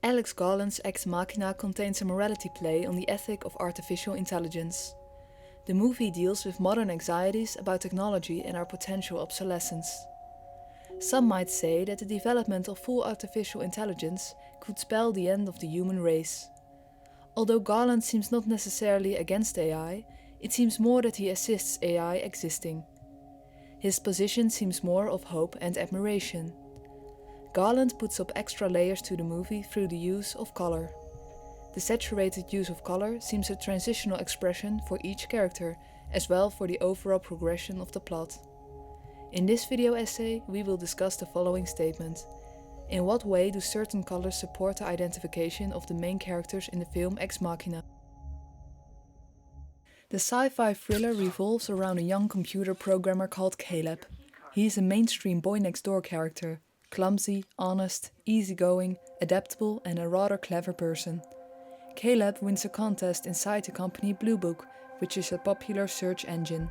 Alex Garland's Ex Machina contains a morality play on the ethic of artificial intelligence. The movie deals with modern anxieties about technology and our potential obsolescence. Some might say that the development of full artificial intelligence could spell the end of the human race. Although Garland seems not necessarily against AI, it seems more that he assists AI existing. His position seems more of hope and admiration. Garland puts up extra layers to the movie through the use of color. The saturated use of color seems a transitional expression for each character, as well for the overall progression of the plot. In this video essay, we will discuss the following statement. In what way do certain colors support the identification of the main characters in the film Ex Machina? The sci-fi thriller revolves around a young computer programmer called Caleb. He is a mainstream boy-next-door character, clumsy, honest, easygoing, adaptable and a rather clever person. Caleb wins a contest inside the company Blue Book, which is a popular search engine.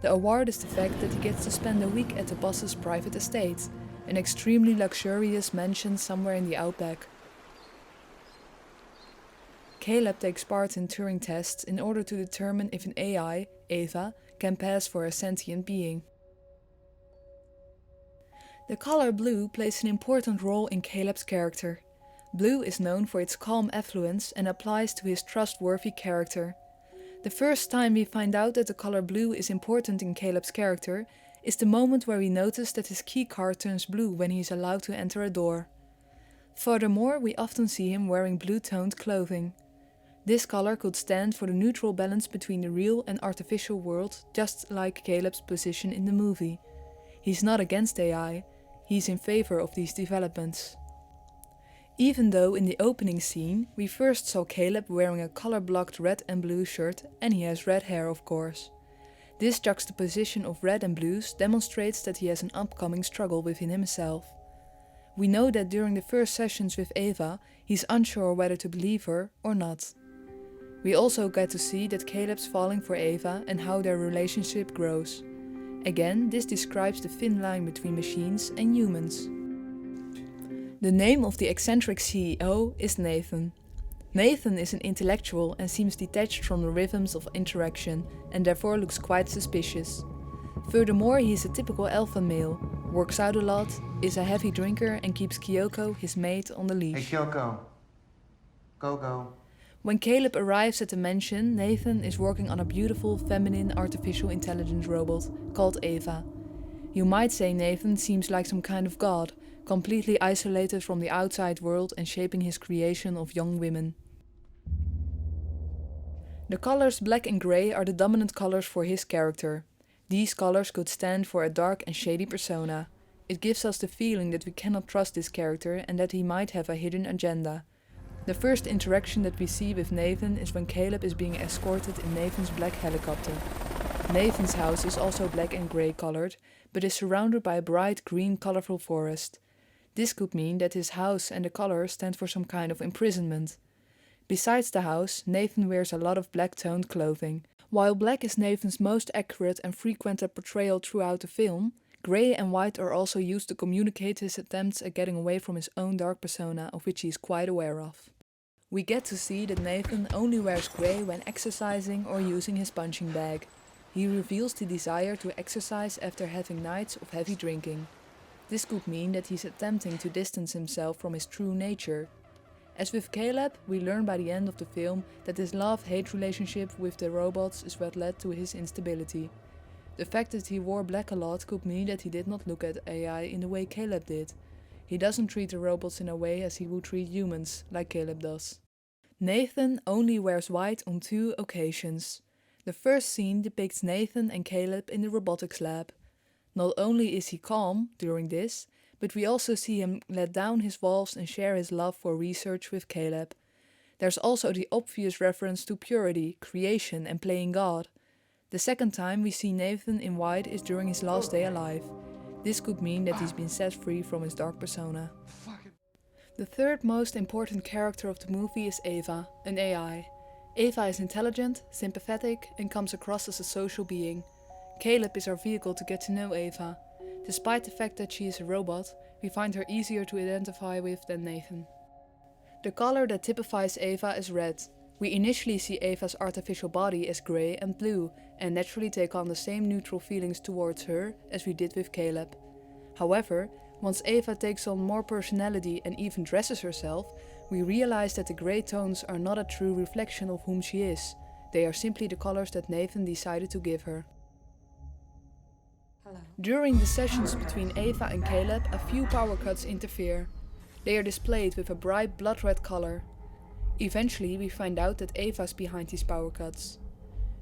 The award is the fact that he gets to spend a week at the boss's private estate, an extremely luxurious mansion somewhere in the outback. Caleb takes part in Turing tests in order to determine if an AI, Eva, can pass for a sentient being. The color blue plays an important role in Caleb's character. Blue is known for its calm affluence and applies to his trustworthy character. The first time we find out that the color blue is important in Caleb's character is the moment where we notice that his keycard turns blue when he is allowed to enter a door. Furthermore, we often see him wearing blue-toned clothing. This color could stand for the neutral balance between the real and artificial world, just like Caleb's position in the movie. He's not against AI, he's in favor of these developments. Even though in the opening scene we first saw Caleb wearing a color-blocked red and blue shirt and he has red hair of course. This juxtaposition of red and blues demonstrates that he has an upcoming struggle within himself. We know that during the first sessions with Eva, he's unsure whether to believe her or not. We also get to see that Caleb's falling for Eva and how their relationship grows. Again, this describes the thin line between machines and humans. The name of the eccentric CEO is Nathan. Nathan is an intellectual and seems detached from the rhythms of interaction and therefore looks quite suspicious. Furthermore, he is a typical alpha male, works out a lot, is a heavy drinker and keeps Kyoko, his mate, on the leash. Hey Kyoko, go. When Caleb arrives at the mansion, Nathan is working on a beautiful, feminine, artificial intelligence robot called Eva. You might say Nathan seems like some kind of god, completely isolated from the outside world and shaping his creation of young women. The colors black and grey are the dominant colors for his character. These colors could stand for a dark and shady persona. It gives us the feeling that we cannot trust this character and that he might have a hidden agenda. The first interaction that we see with Nathan is when Caleb is being escorted in Nathan's black helicopter. Nathan's house is also black and grey colored, but is surrounded by a bright green colorful forest. This could mean that his house and the color stand for some kind of imprisonment. Besides the house, Nathan wears a lot of black-toned clothing. While black is Nathan's most accurate and frequented portrayal throughout the film, grey and white are also used to communicate his attempts at getting away from his own dark persona, of which he is quite aware of. We get to see that Nathan only wears grey when exercising or using his punching bag. He reveals the desire to exercise after having nights of heavy drinking. This could mean that he's attempting to distance himself from his true nature. As with Caleb, we learn by the end of the film that his love-hate relationship with the robots is what led to his instability. The fact that he wore black a lot could mean that he did not look at AI in the way Caleb did. He doesn't treat the robots in a way as he would treat humans, like Caleb does. Nathan only wears white on 2 occasions. The first scene depicts Nathan and Caleb in the robotics lab. Not only is he calm during this, but we also see him let down his walls and share his love for research with Caleb. There's also the obvious reference to purity, creation and playing God. The second time we see Nathan in white is during his last day alive. This could mean that he's been set free from his dark persona. The third most important character of the movie is Eva, an AI. Eva is intelligent, sympathetic and comes across as a social being. Caleb is our vehicle to get to know Eva. Despite the fact that she is a robot, we find her easier to identify with than Nathan. The color that typifies Eva is red. We initially see Eva's artificial body as grey and blue, and naturally take on the same neutral feelings towards her as we did with Caleb. However, once Eva takes on more personality and even dresses herself, we realize that the grey tones are not a true reflection of whom she is. They are simply the colors that Nathan decided to give her. During the sessions between Eva and Caleb, a few power cuts interfere. They are displayed with a bright blood red color. Eventually, we find out that Eva's behind these power cuts.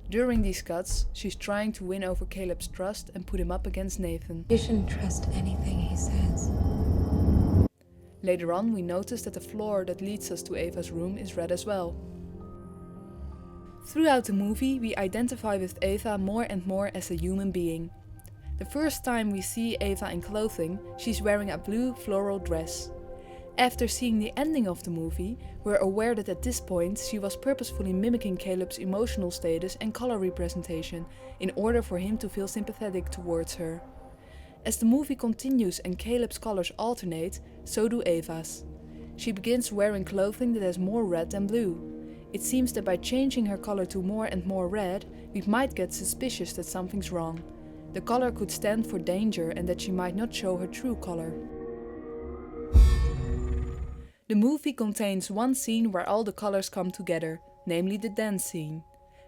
During these cuts, she's trying to win over Caleb's trust and put him up against Nathan. You shouldn't trust anything he says. Later on, we notice that the floor that leads us to Eva's room is red as well. Throughout the movie, we identify with Eva more and more as a human being. The first time we see Eva in clothing, she's wearing a blue floral dress. After seeing the ending of the movie, we're aware that at this point she was purposefully mimicking Caleb's emotional status and color representation in order for him to feel sympathetic towards her. As the movie continues and Caleb's colors alternate, so do Eva's. She begins wearing clothing that has more red than blue. It seems that by changing her color to more and more red, we might get suspicious that something's wrong. The color could stand for danger and that she might not show her true color. The movie contains one scene where all the colors come together, namely the dance scene.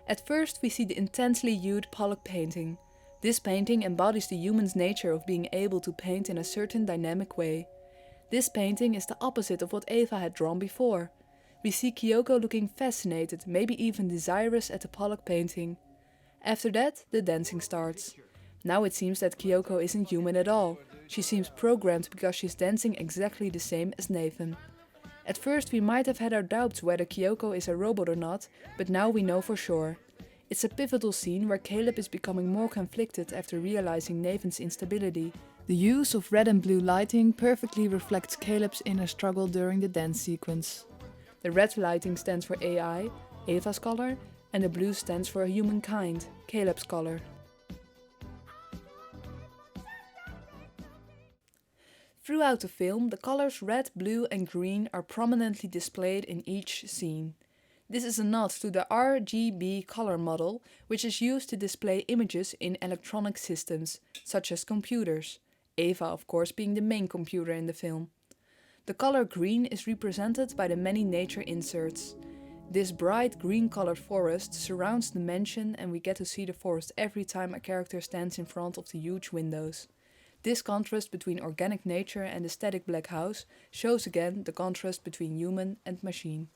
At first we see the intensely hued Pollock painting. This painting embodies the human's nature of being able to paint in a certain dynamic way. This painting is the opposite of what Eva had drawn before. We see Kyoko looking fascinated, maybe even desirous at the Pollock painting. After that, the dancing starts. Now it seems that Kyoko isn't human at all. She seems programmed because she's dancing exactly the same as Nathan. At first we might have had our doubts whether Kyoko is a robot or not, but now we know for sure. It's a pivotal scene where Caleb is becoming more conflicted after realizing Nathan's instability. The use of red and blue lighting perfectly reflects Caleb's inner struggle during the dance sequence. The red lighting stands for AI, Eva's color, and the blue stands for humankind, Caleb's color. Throughout the film, the colors red, blue and green are prominently displayed in each scene. This is a nod to the RGB color model, which is used to display images in electronic systems, such as computers. Eva, of course, being the main computer in the film. The color green is represented by the many nature inserts. This bright green colored forest surrounds the mansion and we get to see the forest every time a character stands in front of the huge windows. This contrast between organic nature and the static black house shows again the contrast between human and machine.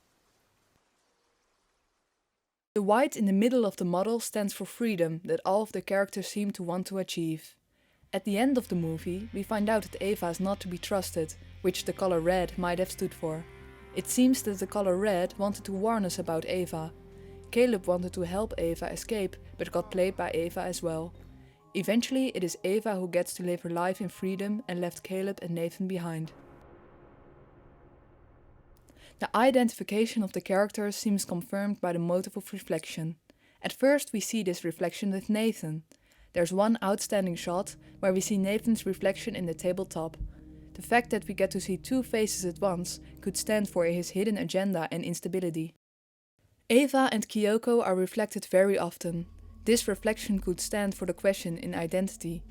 The white in the middle of the model stands for freedom that all of the characters seem to want to achieve. At the end of the movie, we find out that Eva is not to be trusted, which the color red might have stood for. It seems that the color red wanted to warn us about Eva. Caleb wanted to help Eva escape, but got played by Eva as well. Eventually, it is Eva who gets to live her life in freedom and left Caleb and Nathan behind. The identification of the characters seems confirmed by the motive of reflection. At first we see this reflection with Nathan. There's one outstanding shot where we see Nathan's reflection in the tabletop. The fact that we get to see two faces at once could stand for his hidden agenda and instability. Eva and Kyoko are reflected very often. This reflection could stand for the question in identity.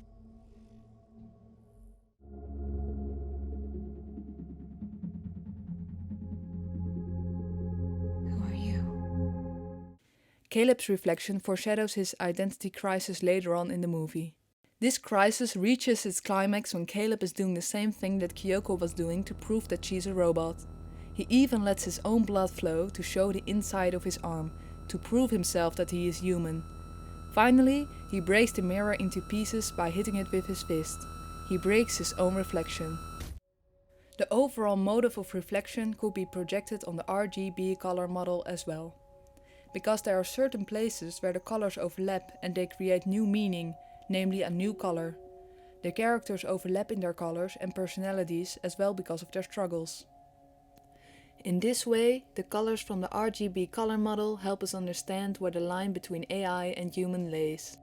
Who are you? Caleb's reflection foreshadows his identity crisis later on in the movie. This crisis reaches its climax when Caleb is doing the same thing that Kyoko was doing to prove that she's a robot. He even lets his own blood flow to show the inside of his arm, to prove himself that he is human. Finally, he breaks the mirror into pieces by hitting it with his fist. He breaks his own reflection. The overall motive of reflection could be projected on the RGB color model as well. Because there are certain places where the colors overlap and they create new meaning, namely a new color. The characters overlap in their colors and personalities as well because of their struggles. In this way, the colors from the RGB color model help us understand where the line between AI and human lays.